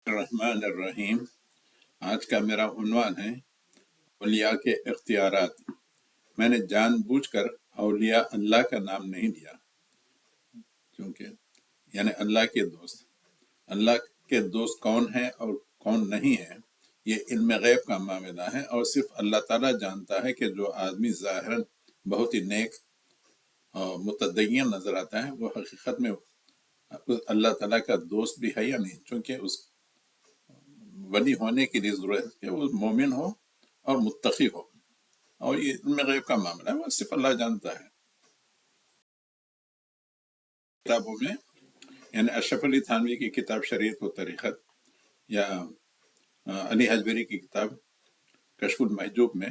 الرحمن الرحیم۔ آج کا میرا عنوان ہے اولیاء کے اختیارات۔ میں نے جان بوجھ کر اولیاء اللہ کا نام نہیں لیا، کیونکہ یعنی اللہ کے دوست کون ہیں اور کون نہیں ہیں، یہ علم غیب کا معاملہ ہے، اور صرف اللہ تعالیٰ جانتا ہے کہ جو آدمی ظاہراً بہت ہی نیک اور متدین نظر آتا ہے وہ حقیقت میں اللہ تعالیٰ کا دوست بھی ہے یا نہیں، چونکہ اس ولی ہونے کے لیے ضرورت ہے کہ وہ مومن ہو اور متقی ہو، اور یہ علم غیب کا معاملہ ہے، وہ صرف اللہ جانتا ہے۔ کتابوں میں یعنی اشرف علی تھانوی کی کتاب شریعت و طریقت، یا علی حجویری کی کتاب کشف المحجوب میں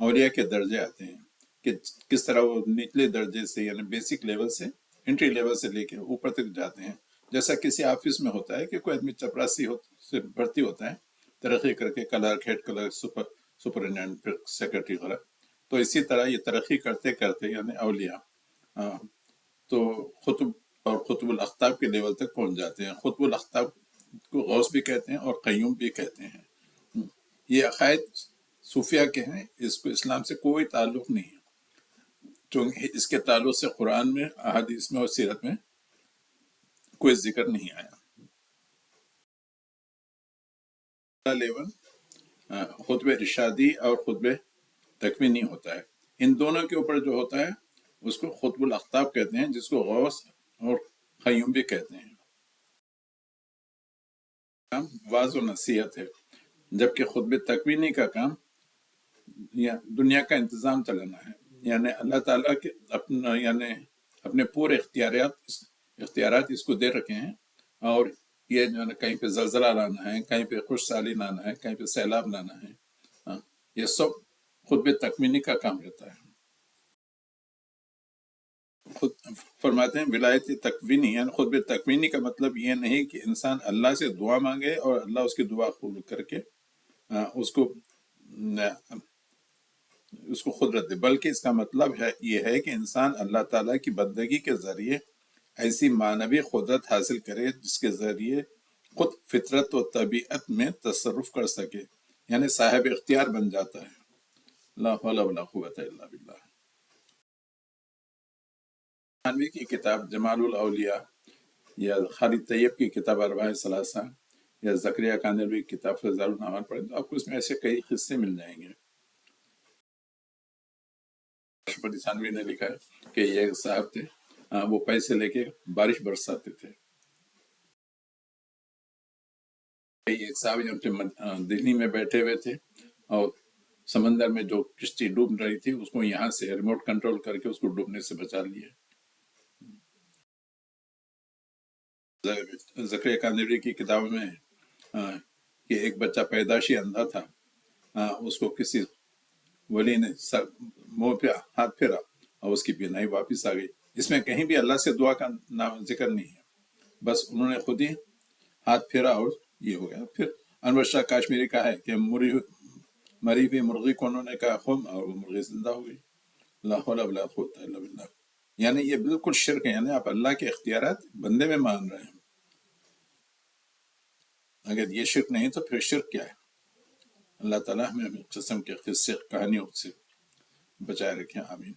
اولیاء کے درجے آتے ہیں کہ کس طرح وہ نچلے درجے سے یعنی بیسک لیول سے انٹری لیول سے لے کے اوپر تک جاتے ہیں۔ جیسا کسی آفس میں ہوتا ہے کہ کوئی آدمی چپراسی سے بھرتی ہوتا ہے، ترقی کر کے کلرک، ہیڈ کلرک، سپرنٹینڈنٹ، پھر سیکرٹری وغیرہ، تو اسی طرح یہ ترقی کرتے کرتے یعنی اولیاء تو خطب اور خطب الاقطاب کے لیول تک پہنچ جاتے ہیں۔ خطب الاقطاب کو غوث بھی کہتے ہیں اور قیوم بھی کہتے ہیں۔ یہ عقائد صوفیہ کے ہیں، اس کو اسلام سے کوئی تعلق نہیں ہے، چونکہ اس کے تعلق سے قرآن میں، احادیث میں اور سیرت میں کوئی ذکر نہیں آیا۔ لیول خطب ارشادی اور خطب تکوینی ہوتا ہے، ان دونوں کے اوپر جو ہوتا ہے اس کو خطب الاقطاب کہتے ہیں، جس کو غوث اور قیوم بھی کہتے ہیں۔ کام واعظ و نصیحت ہے، جبکہ خطب تکوینی کا کام دنیا کا انتظام چلانا ہے، یعنی اللہ تعالیٰ کے اپنے پورے اختیارات اس کو دے رکھے ہیں، اور یہ جو ہے کہیں پہ زلزلہ لانا ہے، کہیں پہ خوش سالی لانا ہے، کہیں پہ سیلاب لانا ہے، یہ سب خطب تکوینی کا کام رہتا ہے۔ خود فرماتے ہیں ولایت تکوینی یعنی خطب تکوینی کا مطلب یہ نہیں کہ انسان اللہ سے دعا مانگے اور اللہ اس کی دعا قبول کر کے اس کو قدرت دے، بلکہ اس کا مطلب یہ ہے کہ انسان اللہ تعالیٰ کی بندگی کے ذریعے ایسی معنوی قدرت حاصل کرے جس کے ذریعے خود فطرت و طبیعت میں تصرف کر سکے، یعنی صاحب اختیار بن جاتا ہے۔ لا حول ولا قوت الا باللہ۔ تھانوی کی کتاب جمال الاولیاء، یا خالد طیب کی کتاب ارواح ثلاثہ، یا زکریا کاندلوی کی کتاب فضائل الاعمال پڑھیں تو آپ کو اس میں ایسے کئی قصے مل جائیں گے۔ اشرف علی تھانوی نے لکھا ہے کہ یہ ایک صاحب تھے، وہ پیسے لے کے بارش برساتے تھے۔ ایک صاحب دلی میں بیٹھے ہوئے تھے اور سمندر میں جو کشتی ڈوب رہی تھی اس کو یہاں سے ریموٹ کنٹرول کر کے اس کو ڈوبنے سے بچا لیے۔ زکریا کاندلوی کی کتاب میں کہ ایک بچہ پیدائشی اندھا تھا، اس کو کسی ولی نے منہ پہ ہاتھ پھیرا اور اس کی بینائی واپس آ گئی۔ اس میں کہیں بھی اللہ سے دعا کا نام ذکر نہیں ہے، بس انہوں نے خود ہی ہاتھ پھیرا اور یہ ہو گیا۔ پھر انور شاہ کاشمیری کا ہے کہ مری ہوئی مرغی کو انہوں نے کہا خم، اور وہ مرغی زندہ ہو گئی۔ لا حول ولا قوت الا باللہ۔ یعنی یہ بالکل شرک ہے، یعنی آپ اللہ کے اختیارات بندے میں مان رہے ہیں۔ اگر یہ شرک نہیں تو پھر شرک کیا ہے؟ اللہ تعالیٰ ہمیں قسم کے قصے کہانیوں سے بچائے رکھیں، آمین۔